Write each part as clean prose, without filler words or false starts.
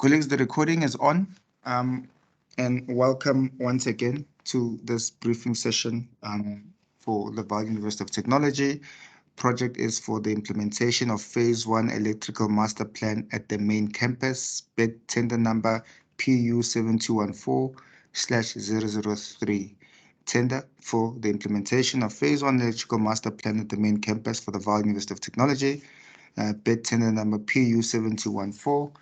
Colleagues, the recording is on, and welcome once again to this briefing session for the Vaal University of Technology. Project is for the implementation of Phase 1 Electrical Master Plan at the main campus, bid tender number PU7214/003. Tender for the implementation of Phase 1 Electrical Master Plan at the main campus for the Vaal University of Technology. Bid tender number PU7214/003.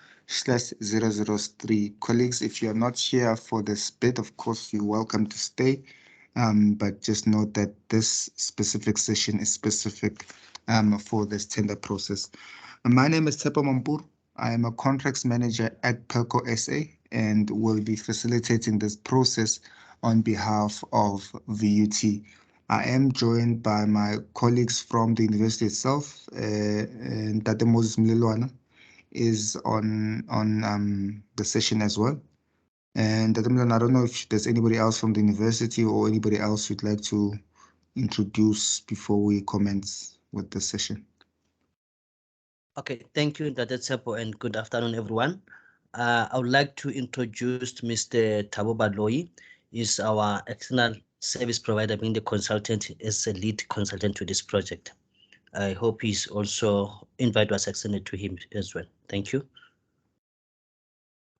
Colleagues, if you're not here for this bid, of course, you're welcome to stay. But just note that this specific session is specific for this tender process. My name is Tepo Mampur. I am a contracts manager at Pelco SA and will be facilitating this process on behalf of VUT. I am joined by my colleagues from the university itself, and Tate Moses Mlilwana is on the session as well. And Tate Mlilwana, I don't know if there's anybody else from the university or anybody else you'd like to introduce before we commence with the session. Okay, thank you, Tate Tsepo, and good afternoon, everyone. I would like to introduce Mr. Thabo Baloyi. He's our external service provider, being the consultant, as a lead consultant to this project. I hope he's also invite was extended to him as well. Thank you.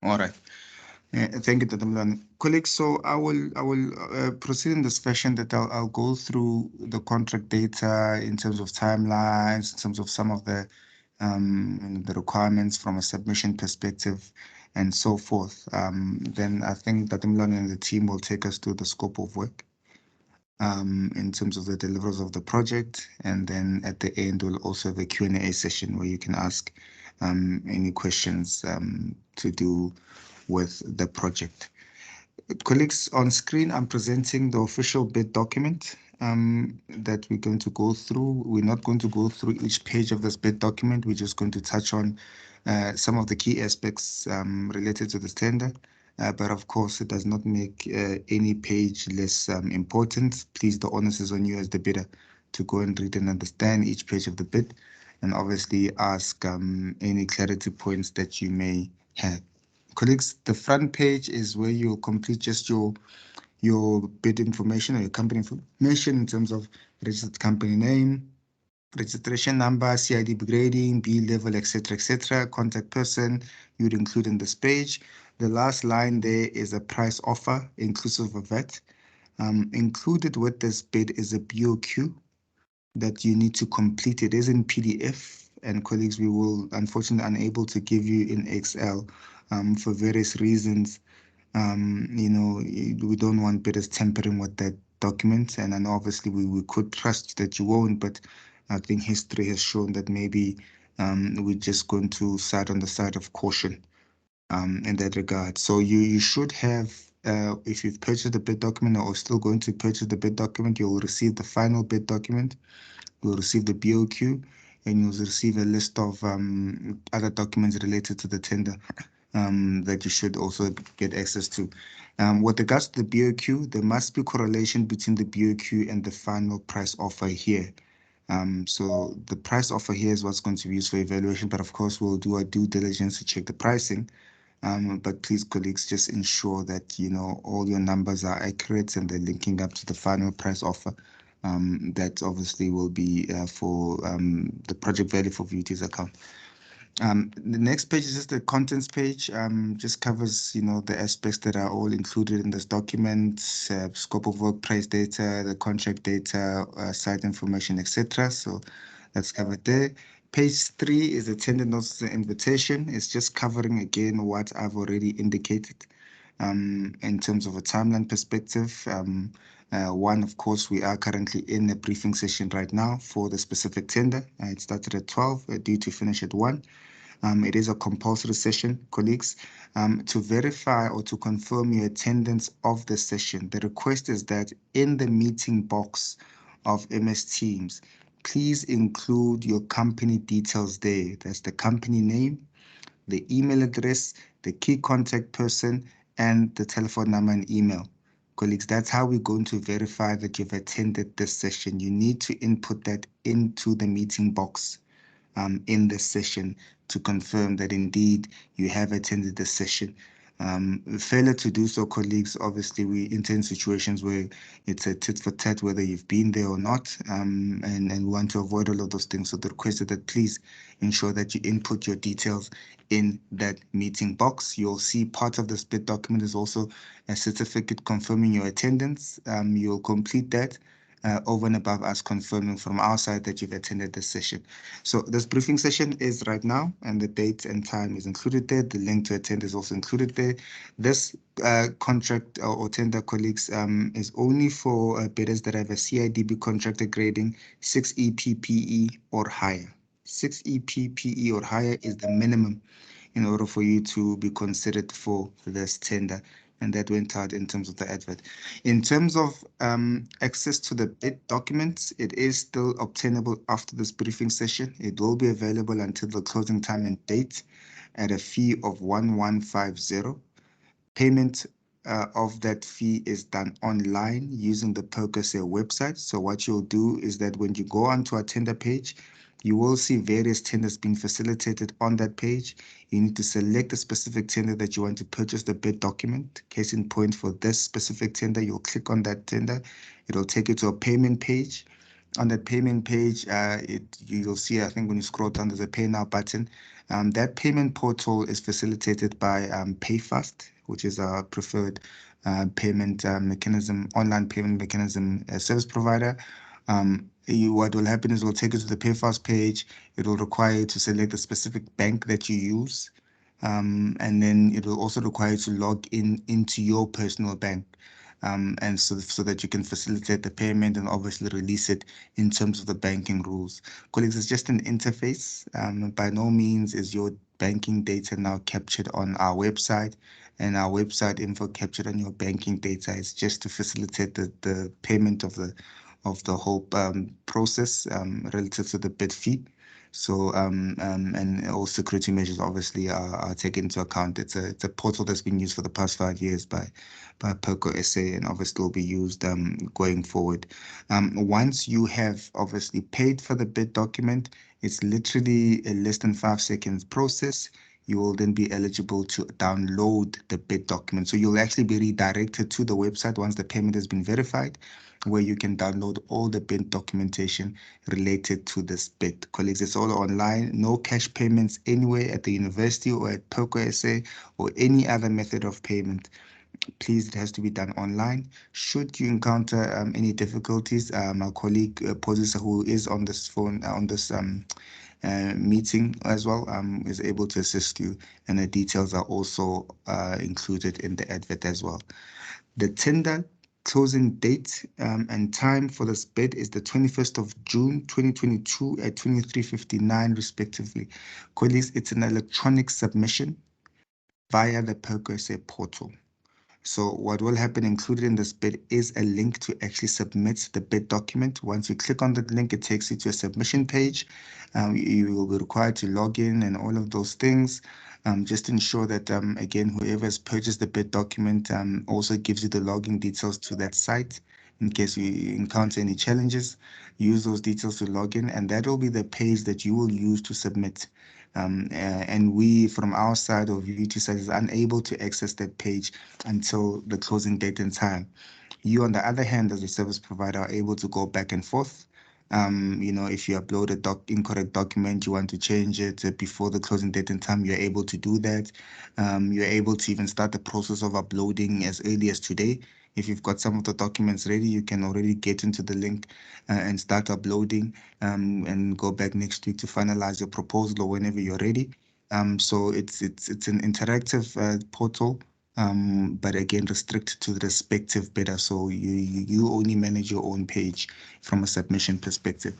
All right. Thank you, Tate Mlilwana. Colleagues, so I will proceed in this fashion that I'll go through the contract data in terms of timelines, in terms of some of the requirements from a submission perspective and so forth. Then I think that Mlilwana and the team will take us to the scope of work in terms of the deliverables of the project. And then at the end, we'll also have a Q&A session where you can ask any questions to do with the project. Colleagues, on screen, I'm presenting the official bid document that we're going to go through. We're not going to go through each page of this bid document. We're just going to touch on some of the key aspects related to this tender. But of course, it does not make any page less important. Please, the onus is on you as the bidder to go and read and understand each page of the bid and obviously ask any clarity points that you may have. Colleagues, the front page is where you'll complete just your bid information or your company information in terms of registered company name, registration number, CIDB grading, B level, etc., contact person you'd include in this page. The last line there is a price offer inclusive of VAT. Included with this bid is a BOQ that you need to complete. It is in PDF, and colleagues, we will unfortunately unable to give you in Excel for various reasons. We don't want bidders tampering with that document, and then obviously we could trust that you won't, but I think history has shown that maybe we're just going to side on the side of caution in that regard. So you should have, if you've purchased the bid document or still going to purchase the bid document, you'll receive the final bid document, you'll receive the BOQ, and you'll receive a list of other documents related to the tender that you should also get access to. With regards to the BOQ, there must be correlation between the BOQ and the final price offer here. So the price offer here is what's going to be used for evaluation, but of course we'll do our due diligence to check the pricing. But please, colleagues, just ensure that all your numbers are accurate and they're linking up to the final price offer. That obviously will be for the project value for VUT's account. The next page is just the contents page. Just covers the aspects that are all included in this document: scope of work, price data, the contract data, site information, etc. So that's covered there. Page 3 is the tender notice and invitation. It's just covering again what I've already indicated in terms of a timeline perspective. One, of course, we are currently in a briefing session right now for the specific tender. It started at 12, due to finish at 1. It is a compulsory session, colleagues. To verify or to confirm your attendance of the session, the request is that in the meeting box of MS Teams, please include your company details there. That's the company name, the email address, the key contact person, and the telephone number and email. Colleagues, that's how we're going to verify that you've attended this session. You need to input that into the meeting box in this session. to confirm that indeed you have attended the session. Failure to do so, colleagues, obviously we enter in situations where it's a tit for tat, whether you've been there or not, and we want to avoid all of those things. So the request is that please ensure that you input your details in that meeting box. You'll see part of the split document is also a certificate confirming your attendance. You'll complete that over and above us confirming from our side that you've attended this session. So this briefing session is right now, and the date and time is included there. The link to attend is also included there. This contract or tender, colleagues, is only for bidders that have a CIDB contractor grading 6 EPPE or higher. 6 EPPE or higher is the minimum in order for you to be considered for this tender. And that went out in terms of the advert. In terms of access to the bid documents, it is still obtainable after this briefing session. It will be available until the closing time and date at a fee of 1150. Payment of that fee is done online using the POCOSA website. So what you'll do is that when you go onto our tender page, you will see various tenders being facilitated on that page. You need to select a specific tender that you want to purchase the bid document. Case in point, for this specific tender, you'll click on that tender. It'll take you to a payment page. On that payment page, you'll see, I think when you scroll down, there's a Pay Now button. That payment portal is facilitated by PayFast, which is our preferred payment mechanism, online payment mechanism service provider. What will happen is it will take you to the PayFast page. It will require you to select a specific bank that you use. And then it will also require you to log in into your personal bank. And so that you can facilitate the payment and obviously release it in terms of the banking rules. Colleagues, it's just an interface. By no means is your banking data now captured on our website, and our website info captured on your banking data. Is just to facilitate the payment of the whole process relative to the bid fee. So and all security measures obviously are taken into account. It's a portal that's been used for the past 5 years by POCO SA, and obviously will be used going forward. Once you have obviously paid for the bid document, it's literally a less than 5 seconds process. You will then be eligible to download the bid document. So you'll actually be redirected to the website once the payment has been verified, where you can download all the bid documentation related to this bid. Colleagues, it's all online, no cash payments anywhere at the university or at POCO SA or any other method of payment. Please, it has to be done online. Should you encounter any difficulties, my colleague Posisa, who is on this phone, on this meeting as well, is able to assist you, and the details are also included in the advert as well. The tender closing date and time for this bid is the 21st of June 2022 at 23:59 respectively. Colleagues, it's an electronic submission via the POCO portal. So what will happen included in this bid is a link to actually submit the bid document. Once you click on the link, it takes you to a submission page. You will be required to log in and all of those things. Just ensure that, again, whoever has purchased the bid document also gives you the login details to that site. In case you encounter any challenges, use those details to log in, and that will be the page that you will use to submit. And we, from our side or VT side, is unable to access that page until the closing date and time. You, on the other hand, as a service provider, are able to go back and forth. If you upload a incorrect document, you want to change it before the closing date and time, you're able to do that. You're able to even start the process of uploading as early as today. If you've got some of the documents ready, you can already get into the link and start uploading and go back next week to finalize your proposal or whenever you're ready. So it's an interactive portal, but again restricted to the respective bidder. So you only manage your own page from a submission perspective.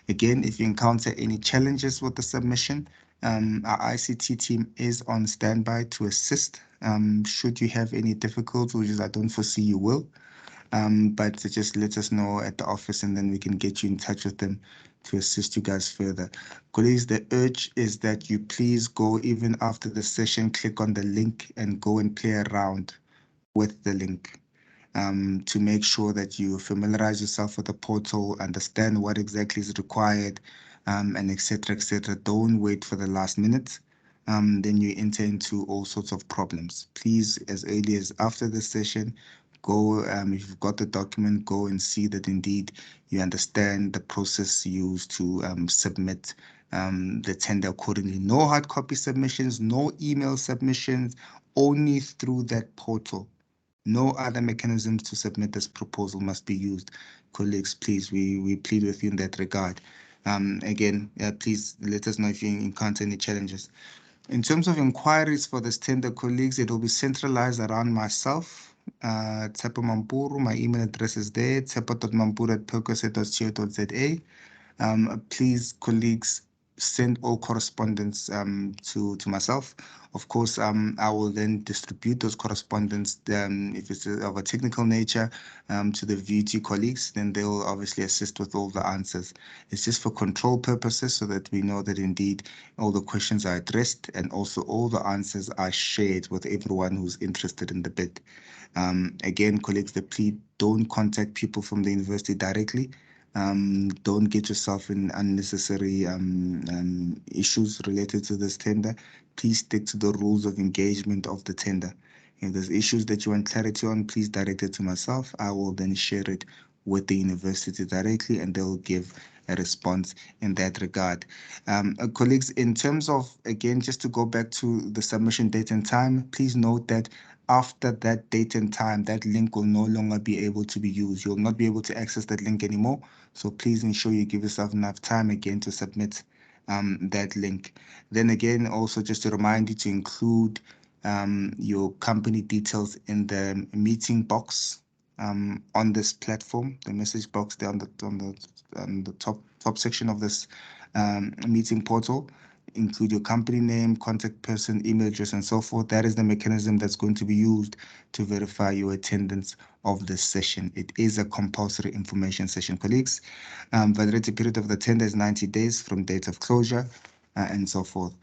Again, if you encounter any challenges with the submission, our ICT team is on standby to assist. Should you have any difficulties, which I don't foresee you will, but just let us know at the office, and then we can get you in touch with them to assist you guys further. Colleagues, the urge is that you please go, even after the session, click on the link and go and play around with the link. To make sure that you familiarize yourself with the portal, understand what exactly is required, and etc. etc. Don't wait for the last minute. Then you enter into all sorts of problems. Please, as early as after the session, go, if you've got the document, go and see that indeed you understand the process used to submit the tender accordingly. No hard copy submissions, no email submissions, only through that portal. No other mechanisms to submit this proposal must be used. Colleagues, please, we plead with you in that regard. Again, please let us know if you encounter any challenges. In terms of inquiries for this tender, colleagues, it will be centralized around myself. Tsepo Mampuru, my email address is there, tsepo.mampuru@percocet.co.za. Please, colleagues, send all correspondence to myself. Of course, I will then distribute those correspondence, if it's of a technical nature, to the VUT colleagues. Then they will obviously assist with all the answers. It's just for control purposes, so that we know that indeed all the questions are addressed and also all the answers are shared with everyone who's interested in the bid. Again, colleagues, the plea: don't contact people from the university directly. Don't get yourself in unnecessary issues related to this tender. Please stick to the rules of engagement of the tender. If there's issues that you want clarity on, please direct it to myself. I will then share it with the university directly, and they'll give a response in that regard. Colleagues, in terms of, again, just to go back to the submission date and time, please note that after that date and time, that link will no longer be able to be used. You'll not be able to access that link anymore. So please ensure you give yourself enough time again to submit that link. Then again, also just to remind you to include your company details in the meeting box on this platform, the message box there on the top section of this meeting portal. Include your company name, contact person, email address, and so forth. That is the mechanism that's going to be used to verify your attendance of this session. It is a compulsory information session, colleagues. Validity period of the tender is 90 days from date of closure, and so forth.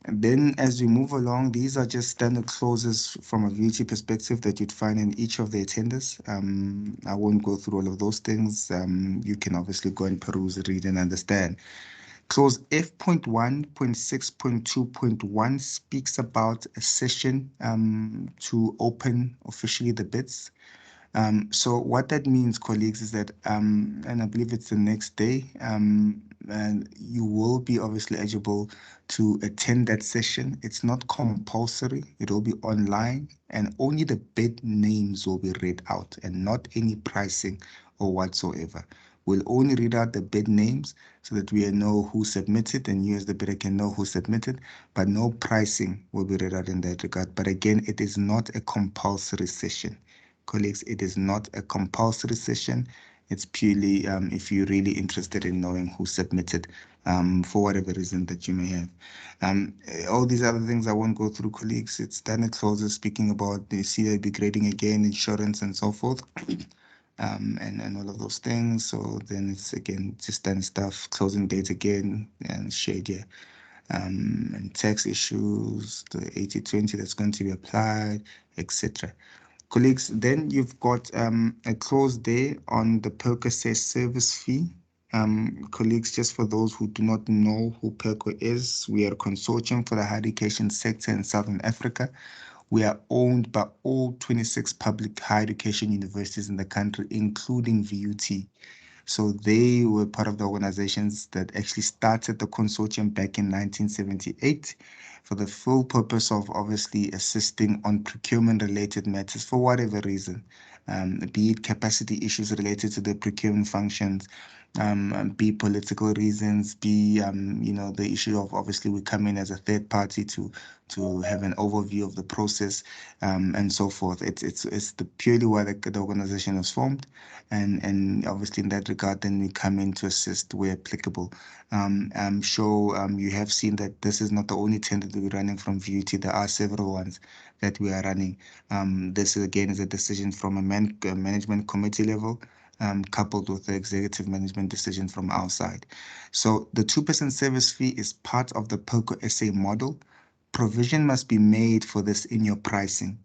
And then as we move along, these are just standard clauses from a VT perspective that you'd find in each of the attenders. I won't go through all of those things. You can obviously go and peruse, read, and understand. Clause F.1.6.2.1 speaks about a session to open officially the bids. So what that means, colleagues, is that, and I believe it's the next day, and you will be obviously eligible to attend that session. It's not compulsory. It will be online, and only the bid names will be read out and not any pricing or whatsoever. We'll only read out the bid names so that we know who submitted, and you as the bidder can know who submitted, but no pricing will be read out in that regard. But again, it is not a compulsory session. Colleagues, it is not a compulsory session. It's purely if you're really interested in knowing who submitted for whatever reason that you may have. All these other things I won't go through, colleagues. It's standard clauses speaking about the CIB grading again, insurance, and so forth. And all of those things. So then it's again just standard stuff, closing date again, and shade, yeah. And tax issues, the 80/20 that's going to be applied, etc. Colleagues, then you've got a clause there on the PERCO service fee. Colleagues, just for those who do not know who PERCO is, we are a consortium for the higher education sector in Southern Africa. We are owned by all 26 public higher education universities in the country, including VUT. So they were part of the organizations that actually started the consortium back in 1978 for the full purpose of obviously assisting on procurement related matters for whatever reason, be it capacity issues related to the procurement functions, be political reasons, be the issue of obviously we come in as a third party to have an overview of the process, and so forth. It's the purely why the organization was formed, and obviously in that regard, then we come in to assist where applicable. I'm sure you have seen that this is not the only tender that we're running from VUT. There are several ones that we are running. This again is a decision from a management committee level, coupled with the executive management decision from our side. So the 2% service fee is part of the PERCO SA model. Provision must be made for this in your pricing.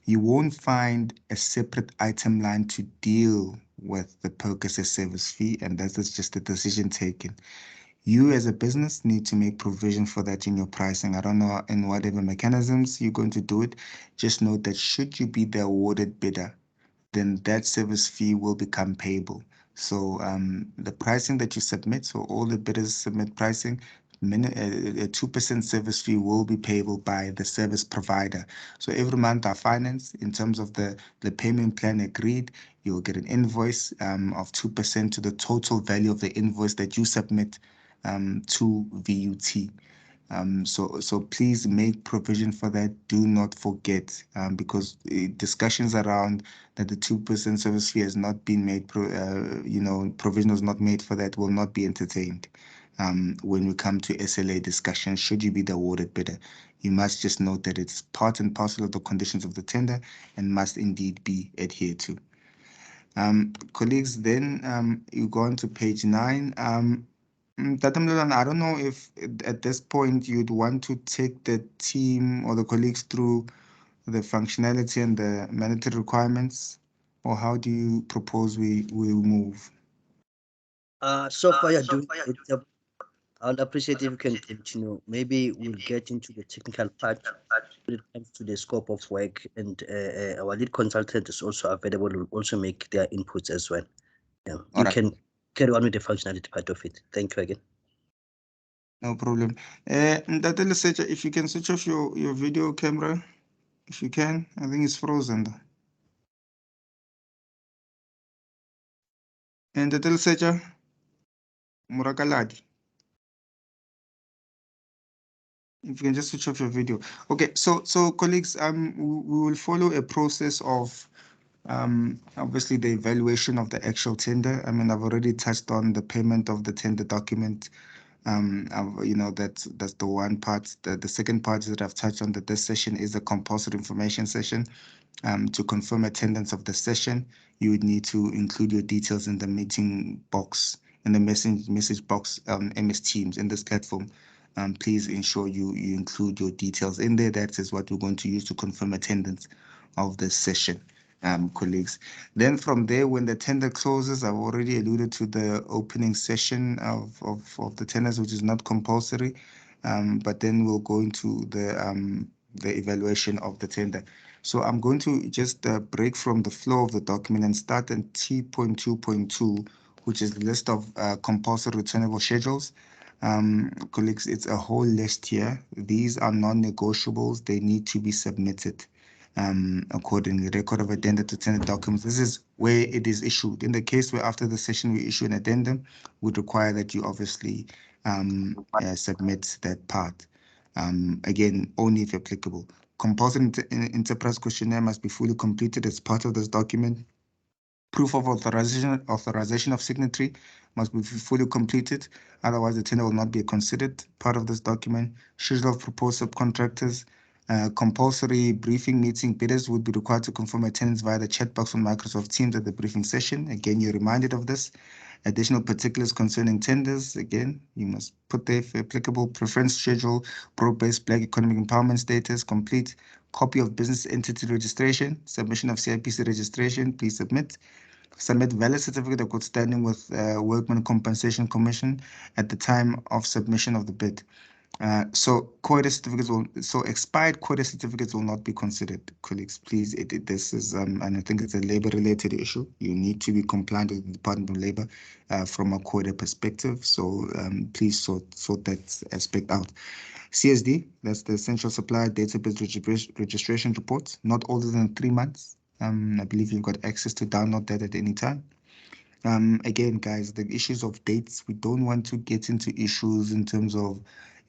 You won't find a separate item line to deal with the PERCO SA service fee, and that is just a decision taken. You as a business need to make provision for that in your pricing. I don't know in whatever mechanisms you're going to do it. Just note that should you be the awarded bidder, then that service fee will become payable. So the pricing that you submit, so all the bidders submit pricing, a 2% service fee will be payable by the service provider. So every month our finance, in terms of the payment plan agreed, you'll get an invoice of 2% to the total value of the invoice that you submit to VUT. So please make provision for that. Do not forget, because discussions around that the 2% service fee has not been made, provision was not made for that will not be entertained. When we come to SLA discussions, should you be the awarded bidder, you must just note that it's part and parcel of the conditions of the tender and must indeed be adhered to. Colleagues, then you go on to page 9. Tata Mlelane, I don't know if at this point you'd want to take the team or the colleagues through the functionality and the mandatory requirements, or how do you propose we move? So far you're doing it. I'll appreciate if you can continue. Maybe we'll get into the technical part when it comes to the scope of work, and our lead consultant is also available. Will also make their inputs as well. Yeah, you Alright. can carry on with the functionality part of it. Thank you again. No problem. Tata Leseja, if you can switch off your video camera, if you can. I think it's frozen. And Tata Leseja, Murakaladi. If you can just switch off your video. Okay, so colleagues, we will follow a process of obviously the evaluation of the actual tender. I mean, I've already touched on the payment of the tender document. That's the one part. The second part that I've touched on that this session is a compulsory information session. To confirm attendance of the session, you would need to include your details in the meeting box, in the message box, MS Teams in this platform. Please ensure you include your details in there. That is what we're going to use to confirm attendance of the session, colleagues. Then from there, when the tender closes, I've already alluded to the opening session of the tenders, which is not compulsory, but then we'll go into the evaluation of the tender. So I'm going to just break from the flow of the document and start at T.2.2, which is the list of compulsory returnable schedules. Colleagues, it's a whole list here. These are non-negotiables. They need to be submitted accordingly. Record of addenda to tender documents. This is where it is issued. In the case where after the session we issue an addendum, would require that you obviously submit that part. Again, only if applicable. Compulsory enterprise questionnaire must be fully completed as part of this document. Proof of authorization of signatory must be fully completed. Otherwise, the tender will not be considered part of this document. Schedule of proposed subcontractors. Compulsory briefing meeting. Bidders would be required to confirm attendance via the chat box on Microsoft Teams at the briefing session. Again, you're reminded of this. Additional particulars concerning tenders. Again, you must put there if applicable. Preference schedule, broad-based Black economic empowerment status, complete copy of business entity registration, submission of CIPC registration, please submit. Submit valid certificate of good standing with Workmen Compensation Commission at the time of submission of the bid. So expired quota certificates will not be considered, colleagues. Please, this is and I think it's a labor-related issue. You need to be compliant with the Department of Labor from a quota perspective. So please sort that aspect out. CSD, that's the Essential Supplier Database Registration Report, not older than 3 months. I believe you've got access to download that at any time. Again, guys, the issues of dates, we don't want to get into issues in terms of,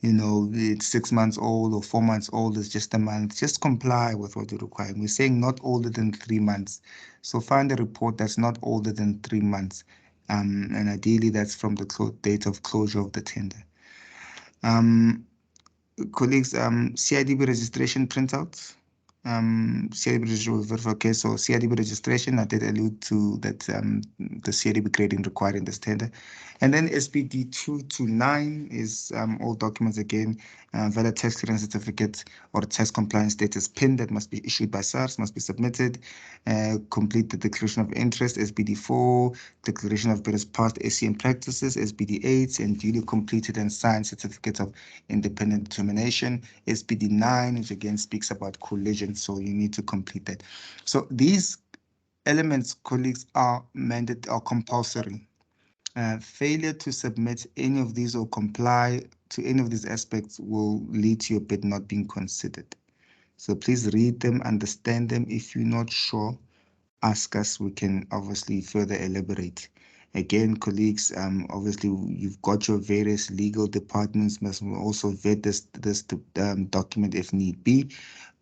it's 6 months old or 4 months old, it's just a month. Just comply with what you require. We're saying not older than 3 months. So find a report that's not older than 3 months. And ideally, that's from the date of closure of the tender. Colleagues, CIDB registration printouts. CIDB registration. Okay, so CIDB registration, I did allude to that, the CIDB grading required in this tender. And then SPD 2 to 9 is all documents again, valid tax clearance certificate or tax compliance status PIN that must be issued by SARS, must be submitted. Complete the declaration of interest, SBD 4, declaration of business past ACM practices, SBD 8, and duly completed and signed certificate of independent determination, SBD 9, which again speaks about collision, so you need to complete that. So these elements, colleagues, are mandated or compulsory. Failure to submit any of these or comply to any of these aspects will lead to your bid not being considered. So please read them, understand them. If you're not sure, ask us. We can obviously further elaborate. Again, colleagues, obviously you've got your various legal departments must also vet this document if need be.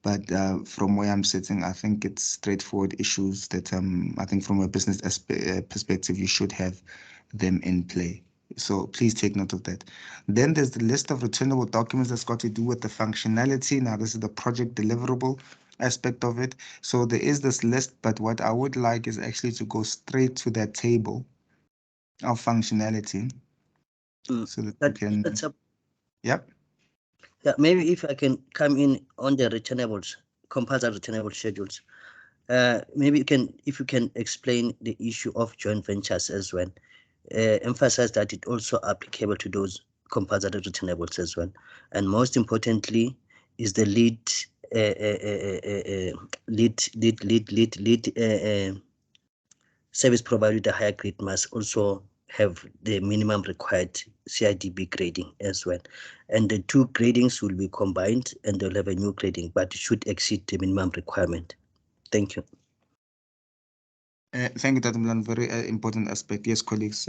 But from where I'm sitting, I think it's straightforward issues that I think from a business perspective, you should have them in play. So please take note of that. Then there's the list of returnable documents that's got to do with the functionality. Now, this is the project deliverable aspect of it. So there is this list, but what I would like is actually to go straight to that table of functionality so that we can, yep. Yeah, maybe if I can come in on the returnables, compulsory returnable schedules. Maybe if you can explain the issue of joint ventures as well. Emphasize that it also applicable to those compulsory returnables as well. And most importantly, is the lead service provider, the higher grade must also have the minimum required CIDB grading as well. And the two gradings will be combined and they'll have a new grading, but it should exceed the minimum requirement. Thank you. Thank you, Tatumlan. Very important aspect. Yes, colleagues,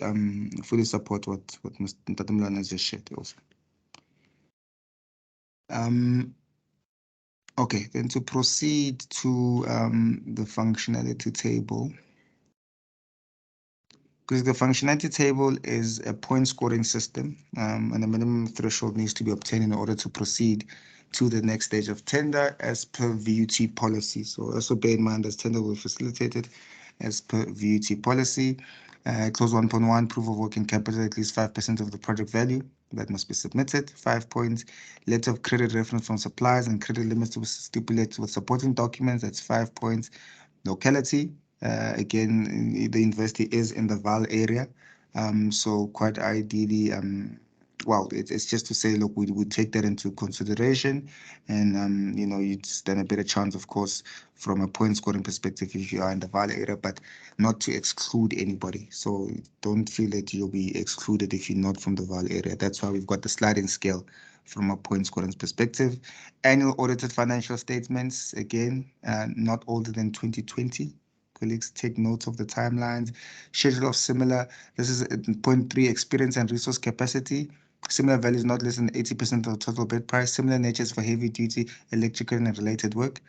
fully support what Mr. Tatumlan has just shared also. Okay, then to proceed to the functionality table. Because the functionality table is a point scoring system, and a minimum threshold needs to be obtained in order to proceed to the next stage of tender as per VUT policy. So also bear in mind as tender will be facilitated as per VUT policy. Clause 1.1, proof of working capital, at least 5% of the project value. That must be submitted. 5 points. Letter of credit reference from suppliers and credit limits to be stipulated with supporting documents. That's 5 points. Locality. Again, the university is in the Val area. So quite ideally, well, it's just to say, look, we would take that into consideration, and you stand a better chance, of course, from a point scoring perspective if you are in the Valley area, but not to exclude anybody. So don't feel that you'll be excluded if you're not from the Valley area. That's why we've got the sliding scale from a point scoring perspective. Annual audited financial statements, again, not older than 2020. Colleagues, take note of the timelines. Schedule of similar, this is point 3, experience and resource capacity. Similar values not less than 80% of total bid price. Similar natures for heavy duty, electrical and related work.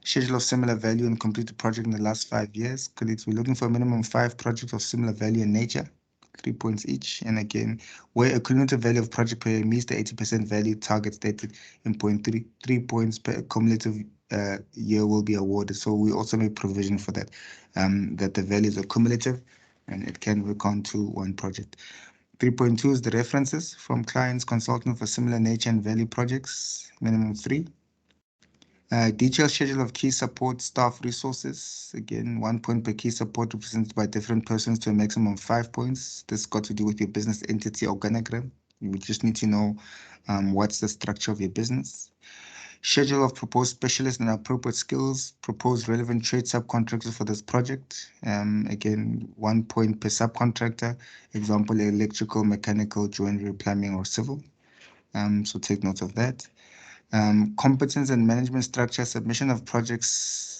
Schedule of similar value and completed project in the last 5 years. Colleagues, we're looking for a minimum 5 projects of similar value and nature. 3 points each. And again, where a cumulative value of project per year meets the 80% value target stated in point 3, 3 points per cumulative year will be awarded. So we also make provision for that, that the values are cumulative and it can recount to one project. 3.2 is the references from clients consulting for similar nature and value projects, minimum 3. Detailed schedule of key support staff resources. Again, 1 point per key support represented by different persons to a maximum of 5 points. This got to do with your business entity organogram. You would just need to know what's the structure of your business. Schedule of proposed specialists and appropriate skills. Proposed relevant trade subcontractors for this project. Again, 1 point per subcontractor. Example, electrical, mechanical, joinery, plumbing, or civil. So take note of that. Competence and management structure, submission of projects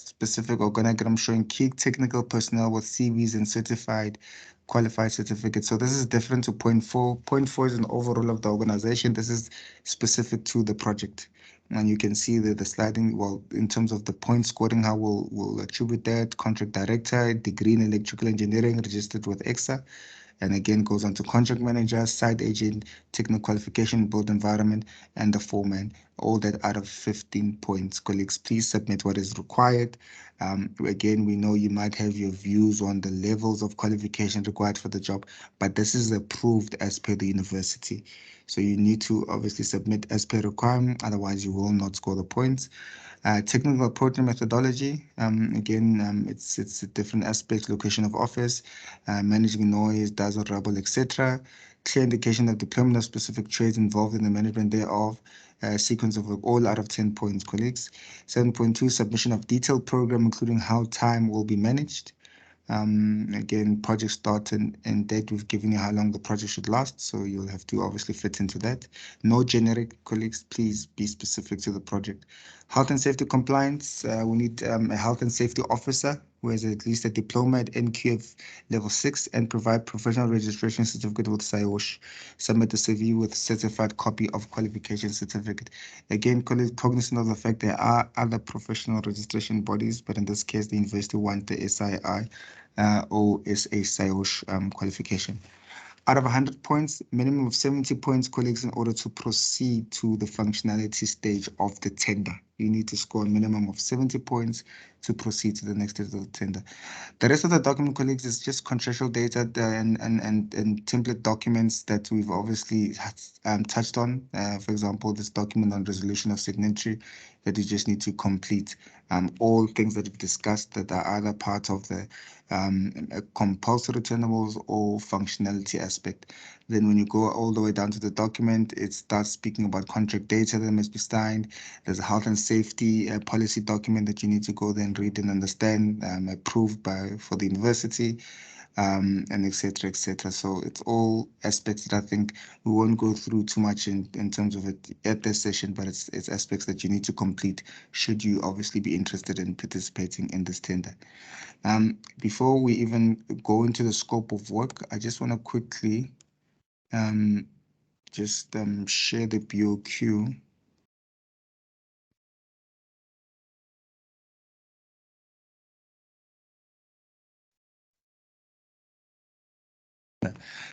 specific organogram showing key technical personnel with CVs and certified qualified certificates. So this is different to point 4. Point 4 is an overall of the organization. This is specific to the project. And you can see the sliding, well, in terms of the point scoring, how we'll attribute that. Contract director, degree in electrical engineering, registered with EXA. And again, goes on to contract manager, site agent, technical qualification, build environment, and the foreman. all that out of 15 points. Colleagues, please submit what is required. Again, we know you might have your views on the levels of qualification required for the job, but this is approved as per the university. So you need to obviously submit as per requirement, otherwise you will not score the points. Technical approach and methodology. Again, it's a different aspects: location of office, managing noise, dazzle, rubble, etc. Clear indication of deployment of specific trades involved in the management thereof. Sequence of work, all out of 10 points, colleagues. 7.2, submission of detailed program, including how time will be managed. Again, project start and date, we've given you how long the project should last, so you'll have to obviously fit into that. No generic, colleagues, please be specific to the project. Health and safety compliance, we need a health and safety officer who has at least a diploma at NQF level 6 and provide professional registration certificate with SIOSH. Submit the CV with certified copy of qualification certificate. Again, colleagues, cognizant of the fact there are other professional registration bodies, but in this case, the university want the SII or SA SIOSH qualification. Out of 100 points, minimum of 70 points, colleagues, in order to proceed to the functionality stage of the tender. You need to score a minimum of 70 points to proceed to the next stage of the tender. The rest of the document, colleagues, is just contractual data and template documents that we've obviously touched on. For example, this document on resolution of signatory that you just need to complete. All things that we've discussed that are either part of the compulsory returnables or functionality aspect. Then when you go all the way down to the document, it starts speaking about contract data that must be signed. There's a health and safety policy document that you need to go there and read and understand, approved for the university, and etc. etc. So it's all aspects that I think we won't go through too much in terms of it at this session, but it's aspects that you need to complete should you obviously be interested in participating in this tender. Before we even go into the scope of work, I just want to quickly share the BOQ.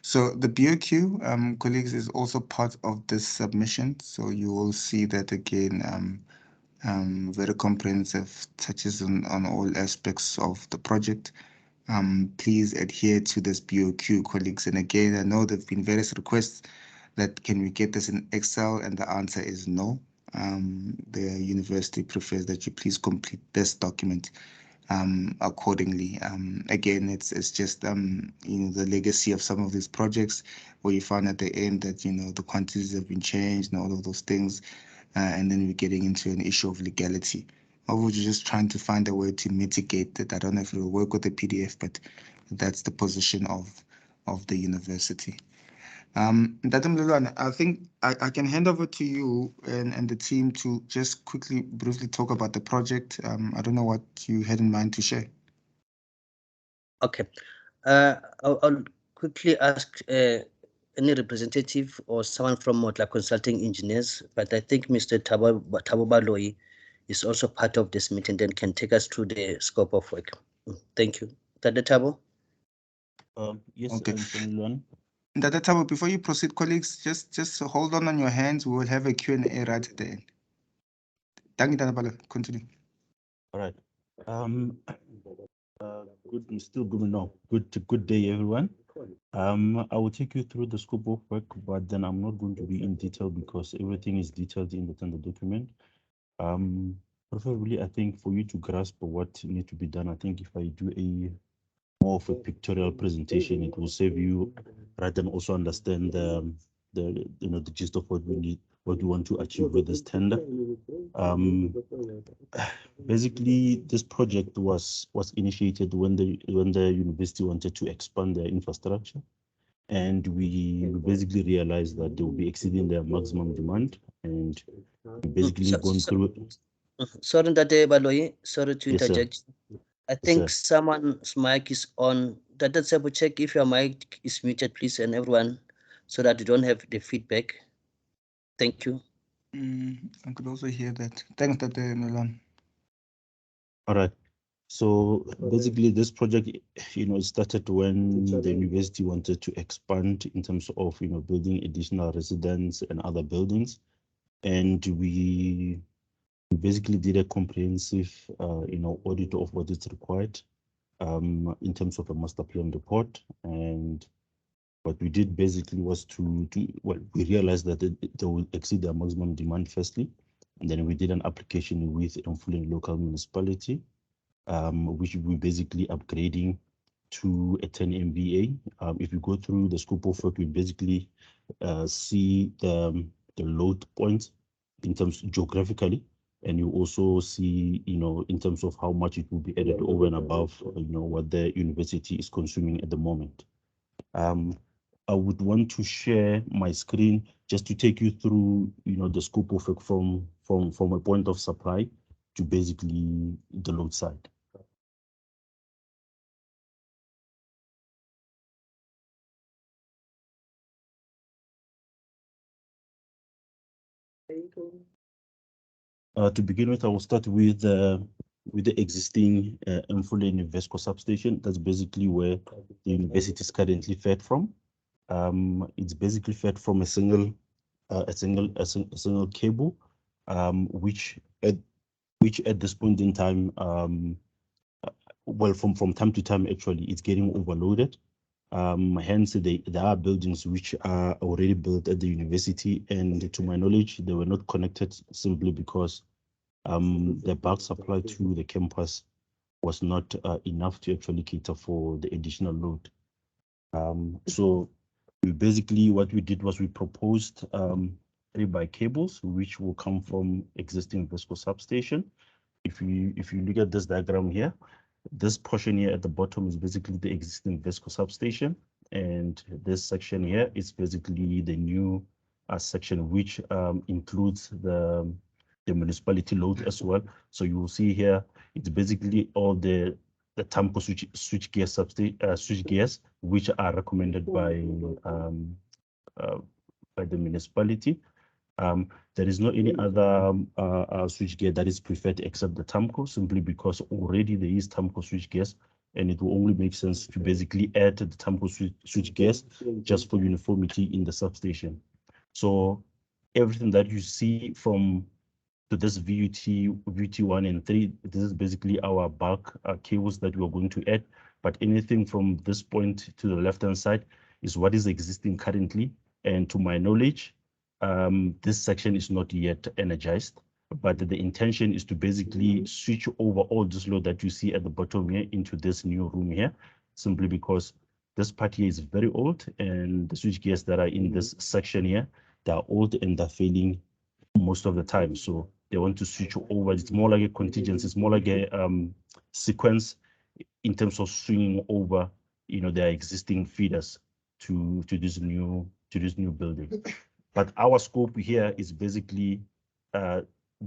So the BOQ, colleagues, is also part of this submission. So you will see that again, very comprehensive, touches on all aspects of the project. Please adhere to this BOQ, colleagues. And again, I know there have been various requests that can we get this in Excel, and the answer is no. The university prefers that you please complete this document accordingly. Again, it's just the legacy of some of these projects where you find at the end that the quantities have been changed and all of those things, and then we're getting into an issue of legality. Or we're just trying to find a way to mitigate that. I don't know if it will work with the PDF, but that's the position of the university. I think I can hand over to you and the team to just briefly talk about the project. I don't know what you had in mind to share. Okay. I'll quickly ask any representative or someone from Motla Consulting Engineers, but I think Mr. Thabo Baloyi is also part of this meeting and can take us through the scope of work. Thank you. Dr. Thabo? Yes, okay. Dr. Thabo, before you proceed, colleagues, just hold on your hands. We will have a Q&A right at the end. Thank you, Dr. Baloyi. Continue. All right. Good day, everyone. I will take you through the scope of work, but then I'm not going to be in detail because everything is detailed in the tender document. Preferably, I think for you to grasp what needs to be done, I think if I do a more of a pictorial presentation, it will save you rather than also understand the gist of what we need, what we want to achieve with this tender. Basically, this project was initiated when the university wanted to expand their infrastructure, and we basically realized that they will be exceeding their maximum demand, and basically gone through. Sorry, Dr. Baloyi, sorry to interject. I think someone's mic is on. Dr. Tsebo, check if your mic is muted, please, and everyone, so that you don't have the feedback. Thank you. I could also hear that. Thanks, Dr. Milan. All right. So basically, this project, it started when the university wanted to expand in terms of, building additional residents and other buildings. and we basically did a comprehensive, audit of what is required in terms of a master plan report. And what we did basically was we realized that they will exceed their maximum demand firstly, and then we did an application with Mfuleni local municipality, which we basically upgrading to a 10 MVA. If you go through the scope of work, we basically see the load points in terms geographically, and you also see, in terms of how much it will be added over and above, what the university is consuming at the moment. I would want to share my screen just to take you through, the scope of work from a point of supply to basically the load side. To begin with, I will start with the existing Mfuleni Vesco substation. That's basically where the university is currently fed from. It's basically fed from a single cable, which at this point in time, well, from time to time, actually, it's getting overloaded. Hence, there are buildings which are already built at the university, and to my knowledge, they were not connected simply because the bulk supply to the campus was not enough to actually cater for the additional load. So basically what we did was we proposed 3x cables, which will come from existing Vesco substation. If you look at this diagram here, this portion here at the bottom is basically the existing Vesco substation, and this section here is basically the new section, which includes the municipality load as well. So you will see here, it's basically all the TAMCO switch gears, which are recommended by the municipality. There is no any other switch gear that is preferred except the TAMCO, simply because already there is TAMCO switch gears, and it will only make sense to basically add the TAMCO switch gears just for uniformity in the substation. So everything that you see from to this VUT 1 and 3, this is basically our bulk cables that we are going to add. But anything from this point to the left-hand side is what is existing currently. And to my knowledge, this section is not yet energized, but the intention is to basically switch over all this load that you see at the bottom here into this new room here, simply because this part here is very old, and the switch gears that are in this section here, they are old and they're failing most of the time. So they want to switch over. It's more like a contingency. It's more like a sequence in terms of swinging over, their existing feeders to this new building. But our scope here is basically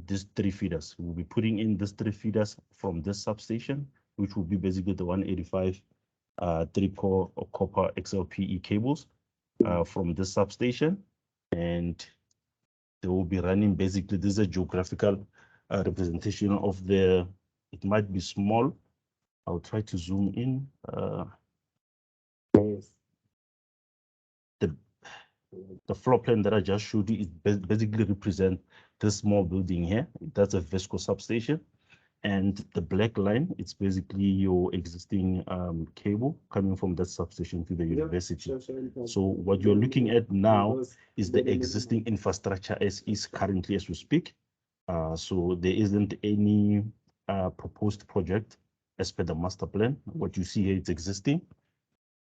these 3 feeders. We'll be putting in these 3 feeders from this substation, which will be basically the 185 3-core copper XLPE cables from this substation, and they will be running basically, this is a geographical representation of it might be small. I'll try to zoom in. The floor plan that I just showed you is basically represent this small building here. That's a Vesco substation. And the black line, it's basically your existing cable coming from that substation to the university. So what you're looking at now is the existing infrastructure as is currently as we speak. So there isn't any proposed project as per the master plan. What you see here, it's existing.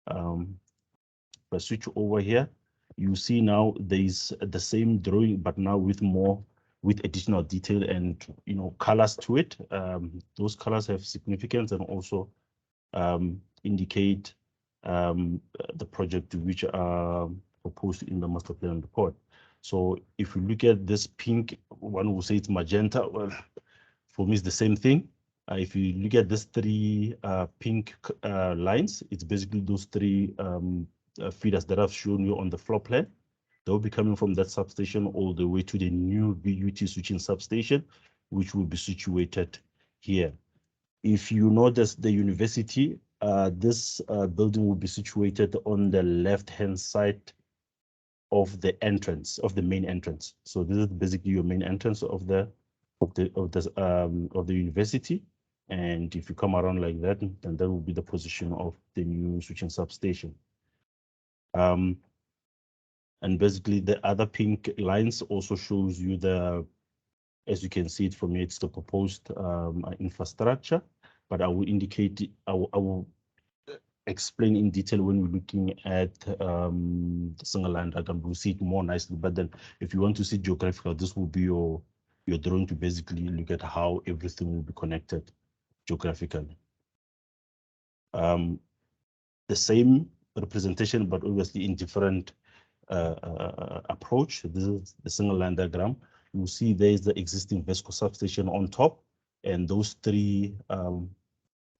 If I switch over here, you see now there is the same drawing, but now with additional detail and colors to it. Those colors have significance and also indicate the project which are proposed in the master plan report. So if you look at this pink, one will say it's magenta. Well, for me, it's the same thing. If you look at this 3 pink lines, it's basically those 3 feeders that I've shown you on the floor plan. They'll be coming from that substation all the way to the new VUT switching substation, which will be situated here. If you notice the university, this building will be situated on the left-hand side of the entrance, of the main entrance. So this is basically your main entrance of the university. And if you come around like that, then that will be the position of the new switching substation. And basically the other pink lines also shows you the, as you can see it from here, it's the proposed infrastructure, but I will indicate, I will explain in detail when we're looking at the single line diagram. We'll see it more nicely, but then if you want to see geographical, this will be your drawing to basically look at how everything will be connected geographically. The same representation, but obviously in different approach. This is the single line diagram. You see there is the existing VESCO substation on top, and those three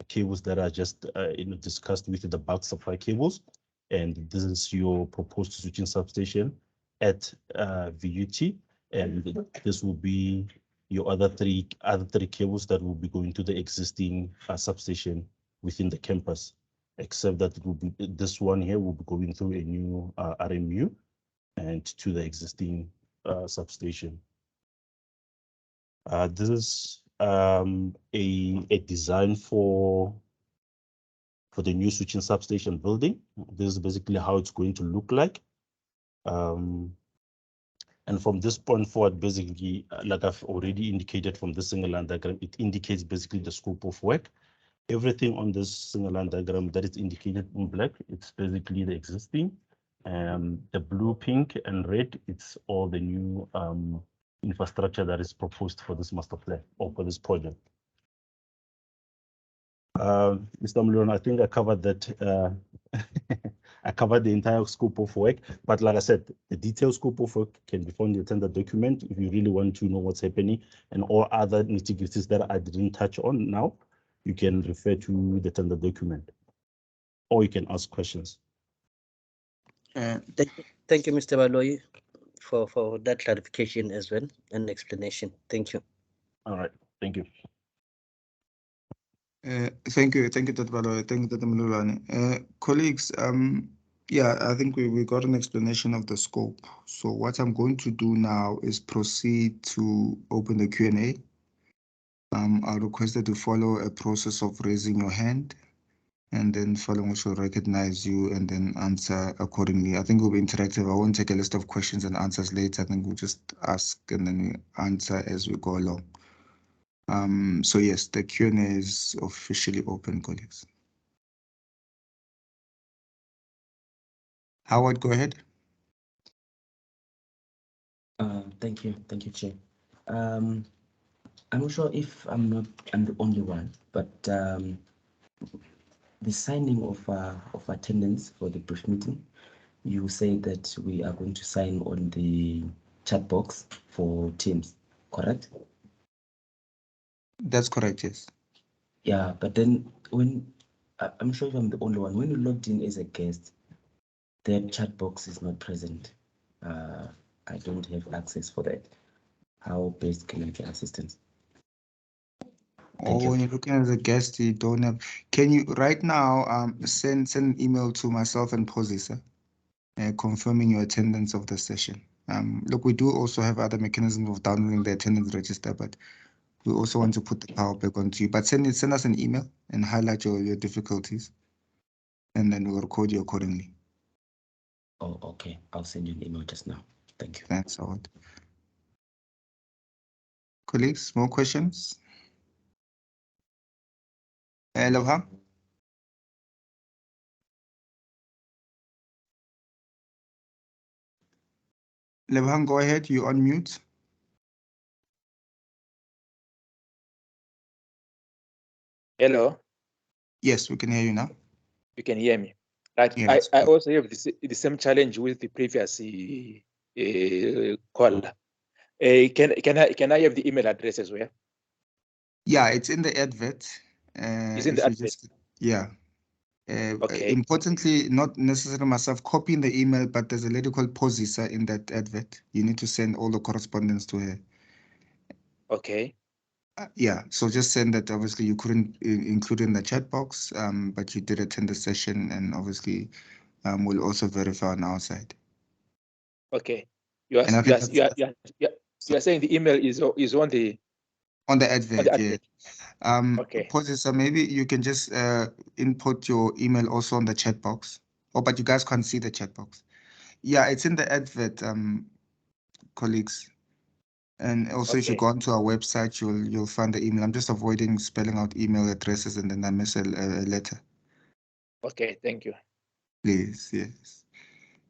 cables that are just discussed with the bulk supply cables. And this is your proposed switching substation at VUT, and this will be your other three cables that will be going to the existing substation within the campus, except that it will be, this one here will be going through a new RMU and to the existing substation. This is a design for the new switching substation building. This is basically how it's going to look like. And from this point forward, basically, like I've already indicated from the single line diagram, it indicates basically the scope of work. Everything on this single line diagram that is indicated in black, it's basically the existing. The blue, pink, and red, it's all the new infrastructure that is proposed for this master plan or for this project. Mr. Mlon, I think I covered that. I covered the entire scope of work, but like I said, the detailed scope of work can be found in the tender document if you really want to know what's happening, and all other nitty-gritties that I didn't touch on now, you can refer to the tender document, or you can ask questions. Thank you, Mr. Baloyi, for that clarification as well and explanation. Thank you. All right, thank you. Thank you, Dr. Baloyi. Thank you, Dr. Mlulane. Colleagues, yeah, I think we got an explanation of the scope. So what I'm going to do now is proceed to open the Q&A. I'll request that you follow a process of raising your hand, and then following which will recognize you and then answer accordingly. I think we'll be interactive. I won't take a list of questions and answers later. I think we'll just ask and then we answer as we go along. So yes, the Q&A is officially open, colleagues. Howard, go ahead. Thank you, Chair. I'm not sure if I'm the only one, but the signing of attendance for the brief meeting, you say that we are going to sign on the chat box for Teams, correct? That's correct, yes. Yeah, but then when I'm sure if I'm the only one, when you logged in as a guest, that chat box is not present. I don't have access for that. How best can I get assistance? Or when you're looking at the guest, you don't have. Can you right now send an email to myself and Posy, sir, confirming your attendance of the session. Look, we do also have other mechanisms of downloading the attendance register, but we also want to put the power back onto you. But send us an email and highlight your difficulties, and then we'll record you accordingly. Oh, okay. I'll send you an email just now. Thank you. Thanks, Howard. Colleagues, more questions? Levha? Levhan, go ahead. You on mute. Hello. Yes, we can hear you now. You can hear me. Right. Yes. I also have the same challenge with the previous caller. Can I have the email address as well? Yeah, it's in the advert. It's in the advert. Yeah. Okay. Importantly, not necessarily myself copying the email, but there's a lady called Posisa in that advert. You need to send all the correspondence to her. Okay. Yeah, so just send that. Obviously, you couldn't include in the chat box, but you did attend the session, and obviously, we'll also verify on our side. Okay. You are, And I you are, think you are, that's you are, you are, you are saying the email is on the advert, yeah. advert. Okay. Processor, maybe you can just input your email also on the chat box. Oh, but you guys can't see the chat box. Yeah, it's in the advert, colleagues. And also, if you Okay. go onto our website, you'll find the email. I'm just avoiding spelling out email addresses and then I miss a letter. Okay. Thank you. Please, yes.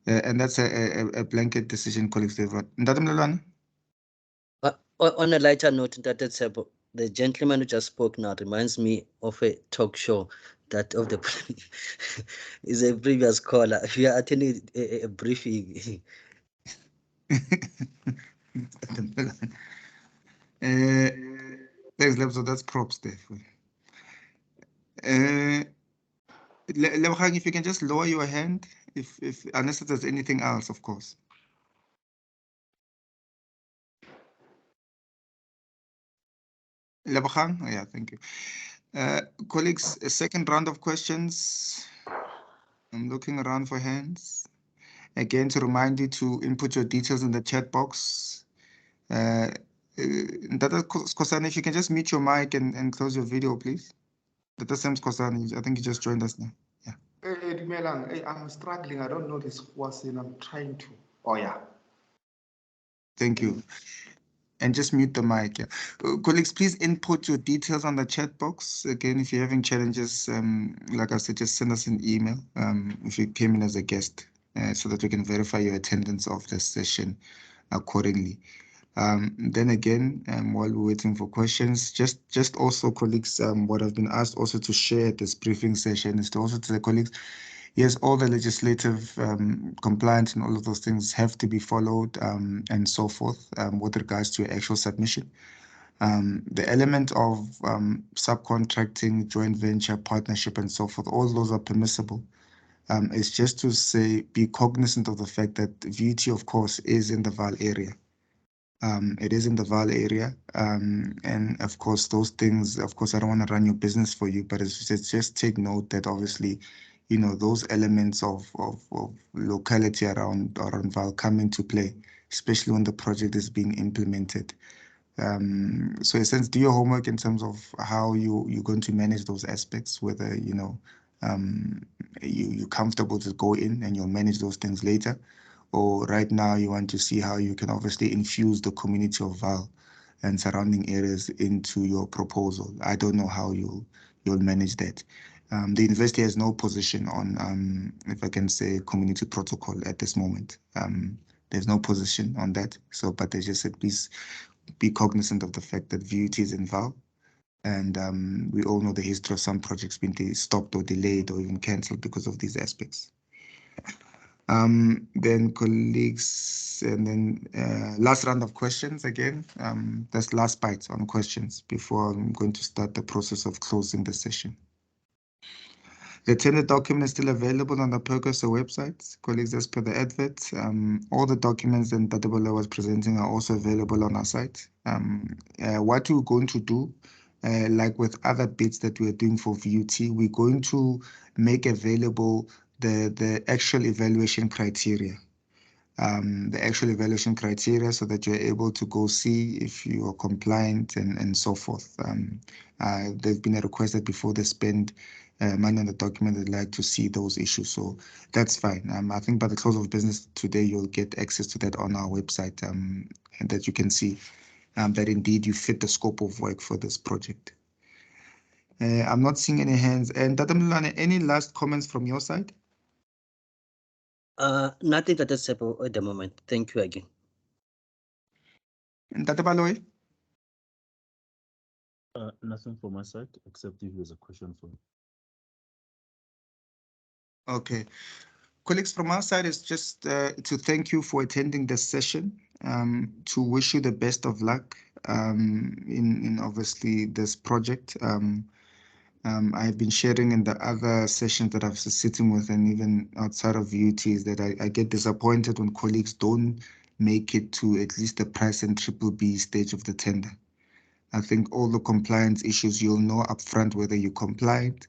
And that's a blanket decision, colleagues. Ndati Mlelwane? On a lighter note, the gentleman who just spoke now reminds me of a talk show that of the is a previous caller. If you are attending a briefing. Thanks, Lebso. That's props there. Lebogang, if you can just lower your hand, if unless there's anything else, of course. Lebogang? Oh, yeah, thank you. Colleagues, a second round of questions. I'm looking around for hands. Again, to remind you to input your details in the chat box. Ndata Skosana, if you can just mute your mic and close your video, please. Ndata Sam Skosana, I think you just joined us now. Yeah. I'm struggling. I don't know this was in. I'm trying to. Oh, yeah. Thank you. And just mute the mic. Yeah. Colleagues, please input your details on the chat box. Again, if you're having challenges, like I said, just send us an email if you came in as a guest so that we can verify your attendance of the session accordingly. Then again, while we're waiting for questions, just also colleagues, what I've been asked also to share at this briefing session is to also to the colleagues, yes, all the legislative compliance and all of those things have to be followed and so forth with regards to your actual submission. The element of subcontracting, joint venture, partnership, and so forth, all those are permissible. It's just to say, be cognizant of the fact that VUT, of course, is in the VAL area. It is in the VAL area. And of course, those things, of course, I don't want to run your business for you, but it's just take note that obviously, you know, those elements of locality around VAL come into play, especially when the project is being implemented. So in a sense, do your homework in terms of how you're going to manage those aspects, whether, you know, you're comfortable to go in and you'll manage those things later, or right now you want to see how you can obviously infuse the community of VAL and surrounding areas into your proposal. I don't know how you'll manage that. The university has no position on, if I can say, community protocol at this moment. There's no position on that. So, but they just said, please be cognizant of the fact that VUT is in VAL. And we all know the history of some projects being stopped or delayed or even cancelled because of these aspects. Then colleagues, and then last round of questions again. That's last bites on questions before I'm going to start the process of closing the session. The tender document is still available on the Percursor website, colleagues, as per the advert. All the documents that Tatabola was presenting are also available on our site. What we're going to do, like with other bits that we're doing for VUT, we're going to make available the actual evaluation criteria. The actual evaluation criteria so that you're able to go see if you are compliant and so forth. There's been a request that before they spend money on the document, they'd like to see those issues. So that's fine. I think by the close of business today, you'll get access to that on our website and that you can see that indeed you fit the scope of work for this project. I'm not seeing any hands. And Tata Mlelwane, any last comments from your side? Nothing that is at the moment. Thank you again. And Tata Baloy? Nothing from my side, except if there's a question for me. Okay. Colleagues, from our side, it's just to thank you for attending this session, to wish you the best of luck in obviously this project. I've been sharing in the other sessions that I've been sitting with and even outside of VUTs that I get disappointed when colleagues don't make it to at least the price and triple B stage of the tender. I think all the compliance issues, you'll know upfront whether you complied.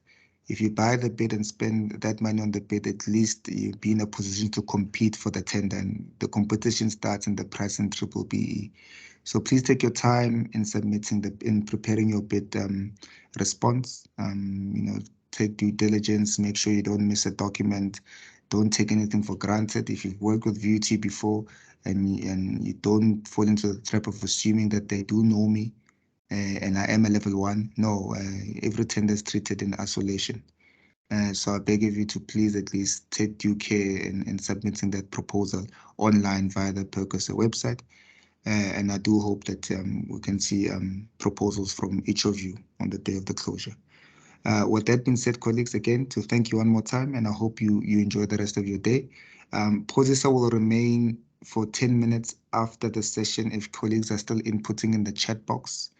if you buy the bid and spend that money on the bid, at least you'll be in a position to compete for the tender, and the competition starts in the price and triple BE. So please take your time in submitting in preparing your bid response. Take due diligence, make sure you don't miss a document, don't take anything for granted. If you've worked with VUT before and you don't fall into the trap of assuming that they do know me and I am a level 1, no, every tender is treated in isolation. So I beg of you to please at least take due care in submitting that proposal online via the Percosur website. And I do hope that we can see proposals from each of you on the day of the closure. With that being said, colleagues, again, to thank you one more time, and I hope you enjoy the rest of your day. Posisa will remain for 10 minutes after the session if colleagues are still inputting in the chat box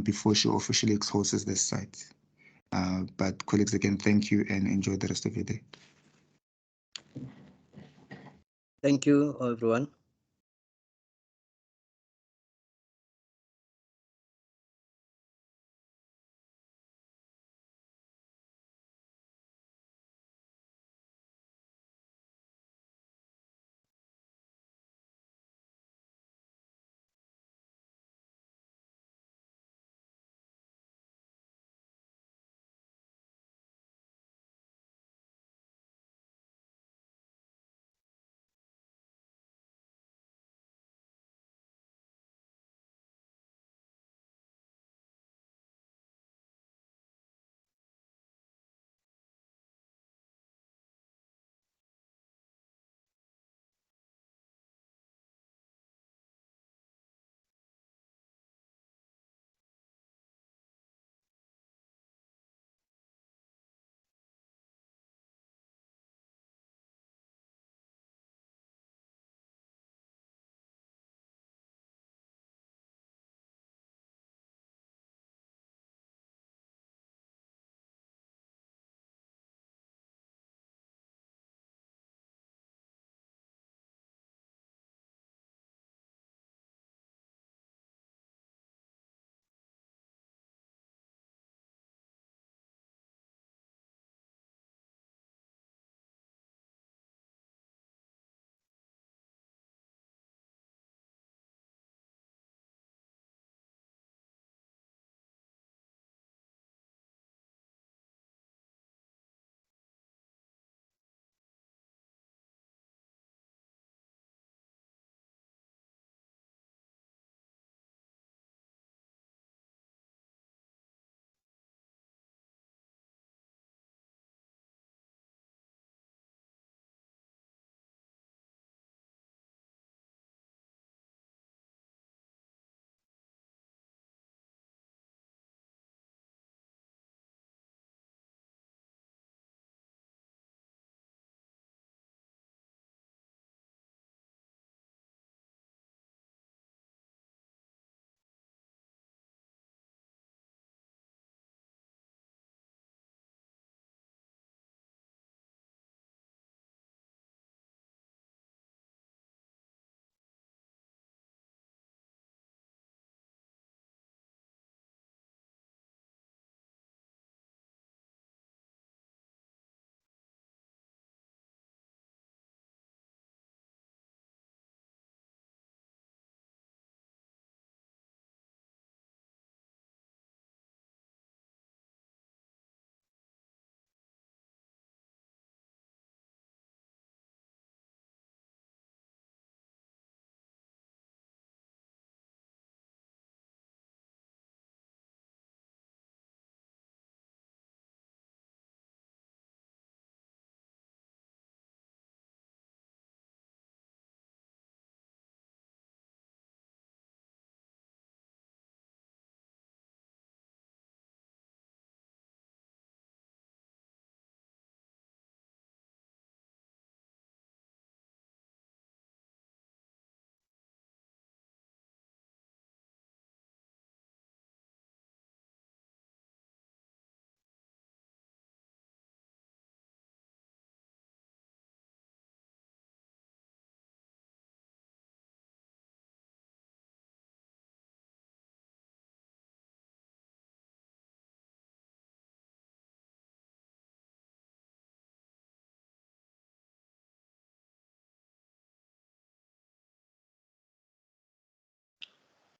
before she officially closes this site. But colleagues, again, thank you and enjoy the rest of your day. Thank you, everyone.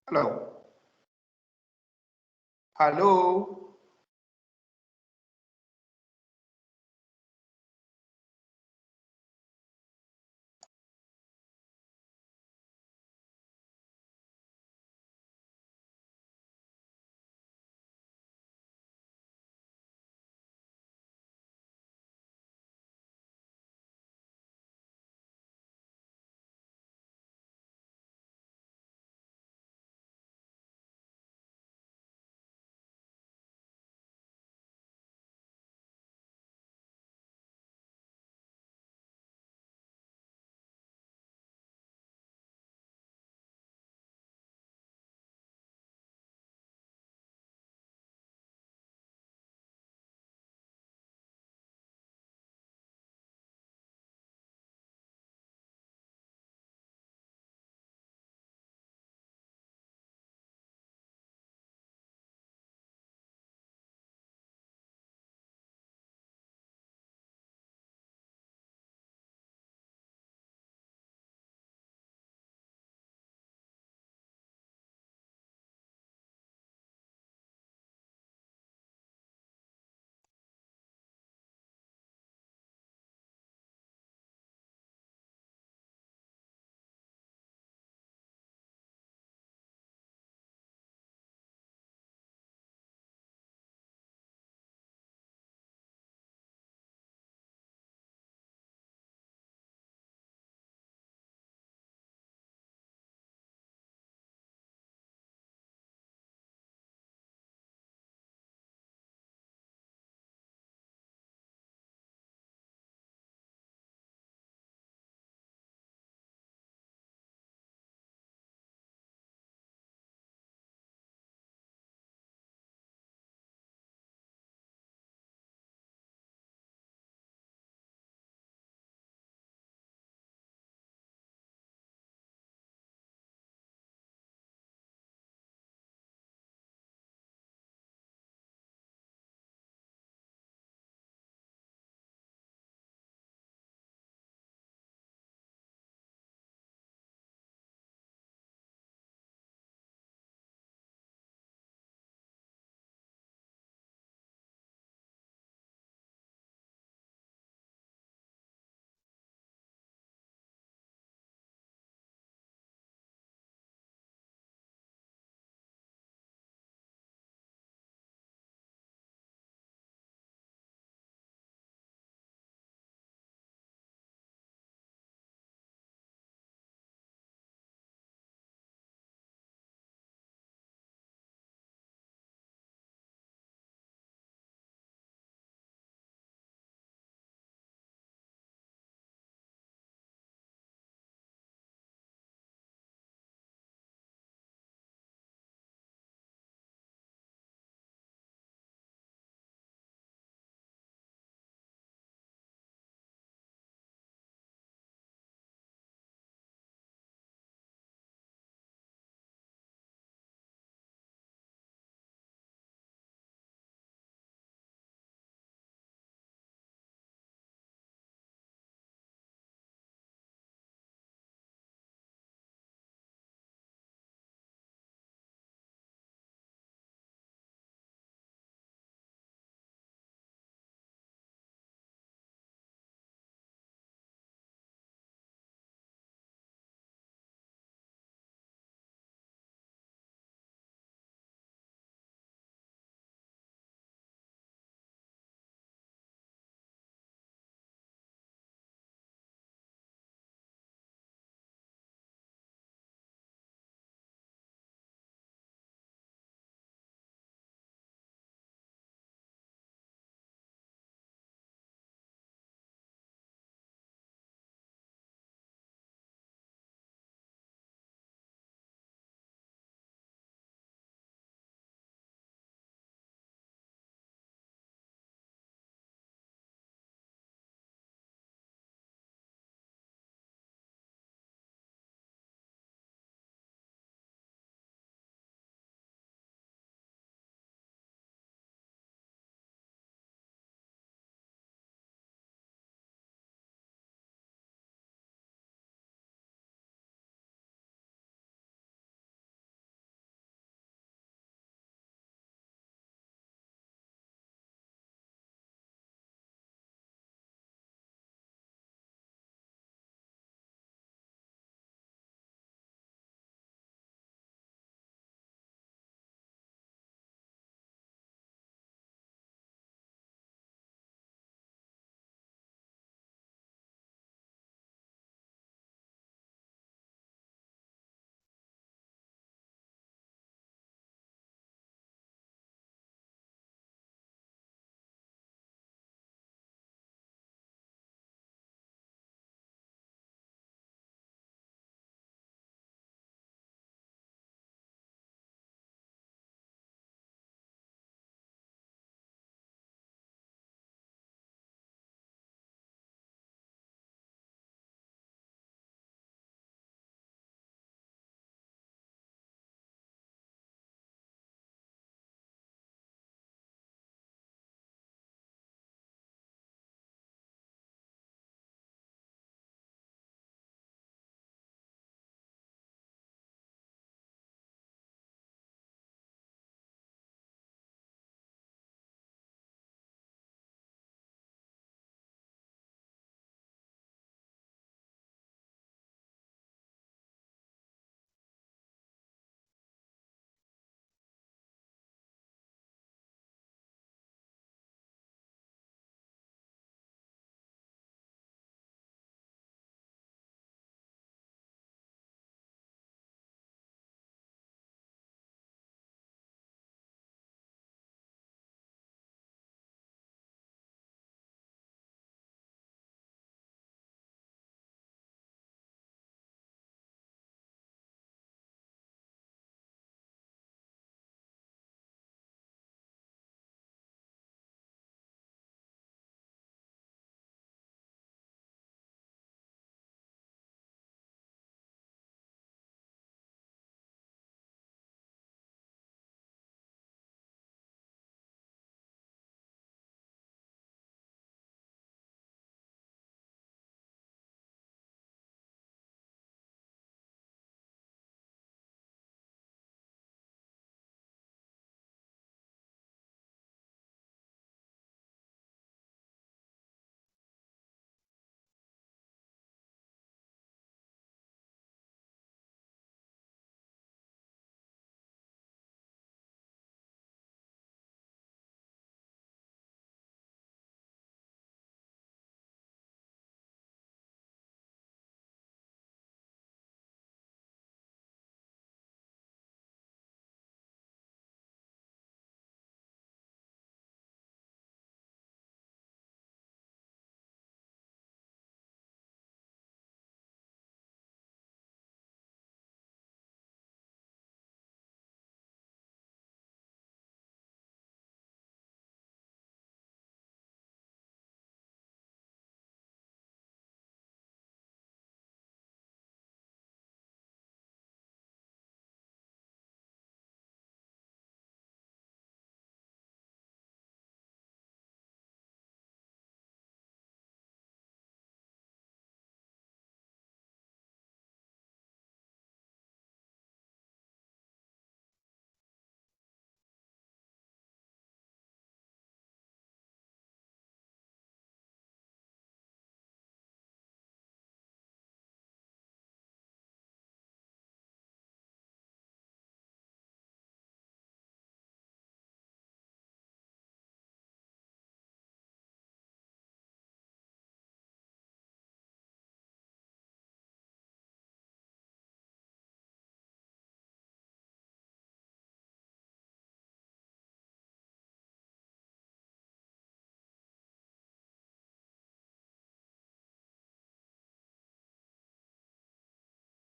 Hello. Hello.